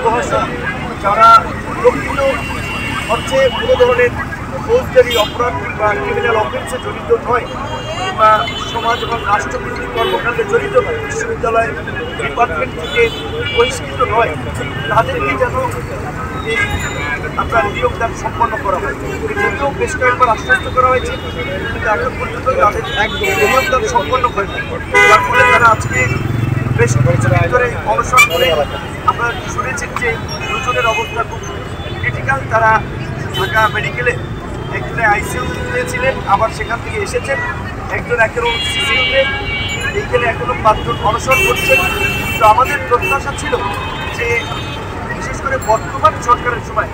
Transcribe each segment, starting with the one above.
প্রশাসন যারা প্রকৃত অর্থে কোনো ধরনের ফৌজদারি অপরাধ কিংবা ক্রিমিনাল অফেন্সে জড়িত নয় কিংবা সমাজ এবং রাষ্ট্রবিরোধী কর্মকাণ্ডে জড়িত নয়, বিশ্ববিদ্যালয় ডিপার্টমেন্ট থেকে বহিষ্কৃত নয়, তাদেরকে যেন এই আপনার নিয়োগদান সম্পন্ন করা হয়। যদিও বেশ কয়েকবার আশ্বস্ত করা হয়েছে, কিন্তু এখন পর্যন্ত তাদের নিয়োগদান সম্পন্ন করে, যার ফলে তারা আজকে বেশ কিছুদিন ধরে অনশন করে আপনারা শুনেছেন যে দুজনের অবস্থা খুব ক্রিটিক্যাল। তারা ঢাকা মেডিকেলে একজনে আইসিইউতে ছিলেন, আবার সেখান থেকে এসেছেন, একজন এখনও সিসিউতে, এইখানে এখনও 5 জন অনশন করছেন। তো আমাদের প্রত্যাশা ছিল যে বিশেষ করে বর্তমান সরকারের সময়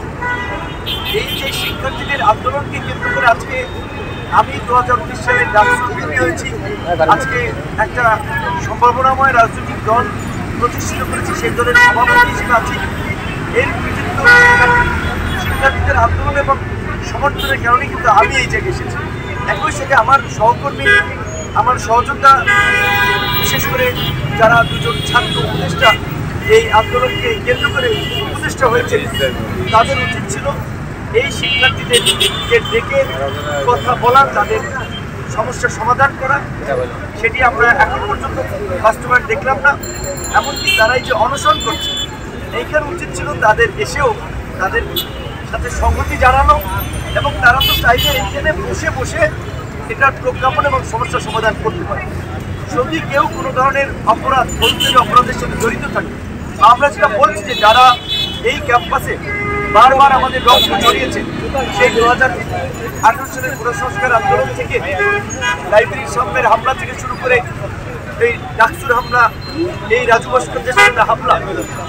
এই যে শিক্ষার্থীদের আন্দোলনকে কেন্দ্র করে আজকে আমি 2019 সালে রাজনীতি হয়েছি, আজকে একটা সম্ভাবনাময় রাজনৈতিক দল প্রতিষ্ঠিত করেছি, সেই দলের সভাপতি হিসেবে আছি। এর কৃতিত্ব শিক্ষার্থীদের আন্দোলন এবং সমর্থনের কারণে কিন্তু আমি এই জায়গায় এসেছি। একই সাথে আমার সহকর্মী, আমার সহযোদ্ধা, বিশেষ করে যারা দুজন ছাত্র উপদেষ্টা এই আন্দোলনকে কেন্দ্র করে উপদেষ্টা হয়েছে, তাদের উচিত ছিল এই শিক্ষার্থীদেরকে ডেকে কথা বলা, তাদের সমস্যার সমাধান করা। সেটি আমরা এখন পর্যন্ত বাস্তবায়ন দেখলাম না। এমনকি তারাই যে অনশন করছে, এইখানে উচিত ছিল তাদের এসেও তাদের সাথে সংহতি জানানো, এবং তারা তো চাইলে এইখানে বসে বসে এটার প্রজ্ঞাপন এবং সমস্যার সমাধান করতে পারে। যদি কেউ কোনো ধরনের অপরাধ, ফৌজদারি অপরাধের সাথে জড়িত থাকে, আমরা যেটা বলছি যে যারা এই ক্যাম্পাসে বারবার আমাদের রক্ত জড়িয়েছে, সেই 2018 সালের পুনঃসংস্কার আন্দোলন থেকে লাইব্রেরির সামনের হামলা থেকে শুরু করে এই ডাকসুর হামলা, এই রাজু ভাস্কর্যের সামনে হামলা,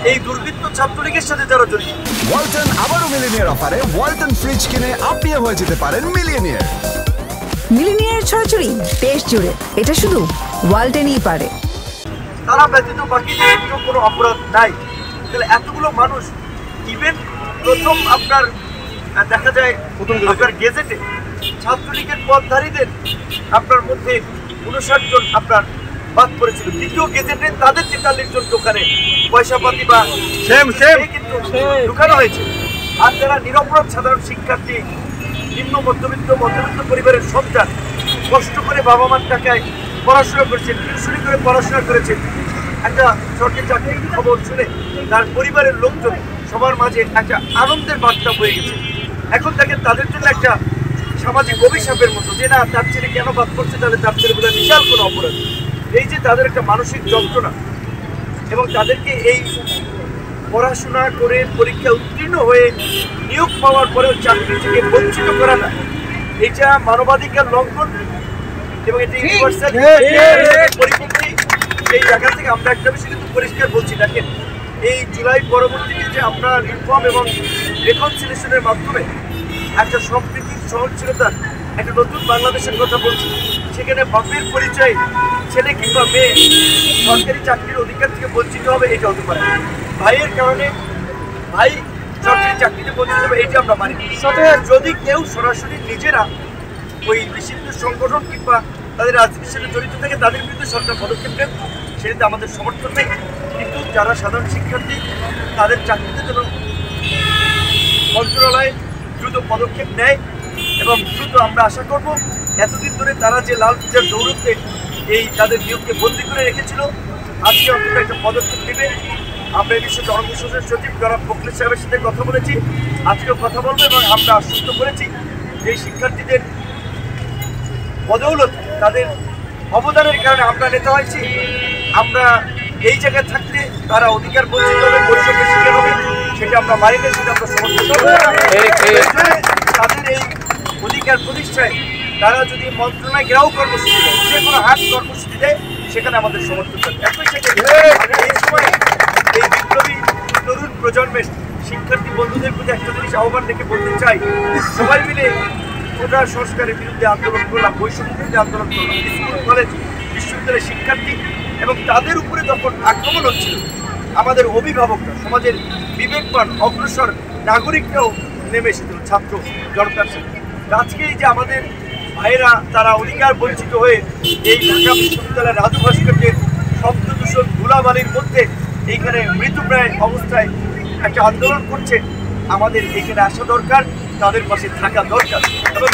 এই দুর্বৃত্ত ছাত্রলীগের সাথে যারা জড়িত। ওয়ালটন আবারও মিলিনিয়ার অফারে ওয়ালটন ফ্রিজ কিনে আপনিও হয়ে যেতে পারেন মিলিয়নিয়ার। মিলিনিয়ার ছড়াছড়ি দেশ জুড়ে, এটা শুধু ওয়ালটনই পারে। তারা ব্যতীত বাকিদের কোনো অপরাধ নাই। তাহলে এতগুলো মানুষ, ইভেন প্রথম আপনার দেখা যায় আপনার গেজেটে ছাত্রলীগের পদধারীদের আপনার মধ্যে 59 জন আপনার বাদ পড়েছিল। দ্বিতীয় গেজেটে তাদের 43 জন দোকানে পয়সাপাতি বা কিন্তু ঢুকানো হয়েছে। আর যারা নিরপরাধ সাধারণ শিক্ষার্থী, নিম্ন মধ্যবিত্ত পরিবারের সন্তান, কষ্ট করে বাবা মার টাকায় পড়াশোনা করেছেন, টিউশনি করে পড়াশোনা করেছেন, একটা সরকারি চাকরির খবর শুনে তার পরিবারের লোকজন সবার মাঝে একটা আনন্দের বার্তা বয়ে গেছে। এখন দেখেন তাদের জন্য একটা সামাজিক অভিশাপের মতো, যে না তার ছেলে কেন বাদ করছে, তাহলে তার ছেলে বোধহয় বিশাল কোনো অপরাধ। এই যে তাদের একটা মানসিক যন্ত্রণা, এবং তাদেরকে এই পড়াশোনা করে পরীক্ষা উত্তীর্ণ হয়ে নিয়োগ পাওয়ার পরেও চাকরি থেকে বঞ্চিত করাটা, এটা মানবাধিকার লঙ্ঘন এবং এটা ইউনিভার্সাল পরিপন্থী। এই জায়গা থেকে আমরা একটা বিষয় কিন্তু পরিষ্কার বলছি, দেখেন এই জুলাই পরবর্তীতে যে আমরা রিফর্ম এবং রেকনসিলিয়েশনের মাধ্যমে একটা সম্প্রীতি, সহনশীলতার একটা নতুন বাংলাদেশের কথা বলছি, সেখানে বাপের পরিচয় ছেলে কিংবা মেয়ে সরকারি চাকরির অধিকার থেকে বঞ্চিত হবে, এটা হতে পারে। ভাইয়ের কারণে ভাই সরকারি চাকরিতে বঞ্চিত হবে, এইটা আমরা মানি। যদি কেউ সরাসরি নিজেরা ওই নিষিদ্ধ সংগঠন কিংবা তাদের রাজনীতির সাথে জড়িত থাকে, তাদের বিরুদ্ধে সরকার পদক্ষেপ নেন, সেটাতে আমাদের সমর্থন নেই। কিন্তু যারা সাধারণ শিক্ষার্থী, তাদের চাকরিতে যেন মন্ত্রণালয় দ্রুত পদক্ষেপ নেয়, এবং দ্রুত আমরা আশা করব এতদিন ধরে তারা যে লাল পূজার দৌড়তে এই তাদের নিয়োগকে বন্দী করে রেখেছিল, আজকে অন্তত একটা পদক্ষেপ নেবে। আমরা এই বিষয়ে জনপ্রশাসনের সচিব জনাব ফখরুল সাহেবের সাথে কথা বলেছি, আজকেও কথা বলবো, এবং আমরা আশ্বস্ত করেছি যে শিক্ষার্থীদের বদৌলত, তাদের অবদানের কারণে আমরা নেতা হয়েছি। আমরা এই জায়গায় থাকলে তারা অধিকার বঞ্চিত হবে, বৈষম্যের শিকার হবে, সেটা আমরা মানি না, সেটা আমরা সমর্থন করব। তাদের এই অধিকার প্রতিষ্ঠায় তারা যদি মন্ত্রণালয় ঘেরাও কর্মসূচি দেয়, যে কোনো হাট কর্মসূচি দেয়, সেখানে আমাদের সমর্থন থাকবে। একই সাথে এই সময় এই বিপ্লবী তরুণ প্রজন্মের শিক্ষার্থী বন্ধুদের প্রতি একটা জিনিস আহ্বান রেখে বলতে চাই, সবাই মিলে কোটা সংস্কারের বিরুদ্ধে আন্দোলন করলাম, বৈষম্যের বিরুদ্ধে আন্দোলন করলাম। স্কুল, কলেজ, বিশ্ববিদ্যালয়ের শিক্ষার্থী এবং তাদের উপরে যখন আক্রমণ হচ্ছিল, আমাদের অভিভাবকরা, সমাজের বিবেকবান অগ্রসর নাগরিকরাও নেমে এসেছিল ছাত্র জনতার সাথে। আজকে এই যে আমাদের ভাইয়েরা, তারা অধিকার বঞ্চিত হয়ে এই ঢাকা বিশ্ববিদ্যালয়ের রাজু ভাস্কর্যের শব্দ দূষণ, ধুলাবালির মধ্যে এইখানে মৃতপ্রায় অবস্থায় একটা আন্দোলন করছে, আমাদের এখানে আসা দরকার, তাদের পাশে থাকা দরকার। এবং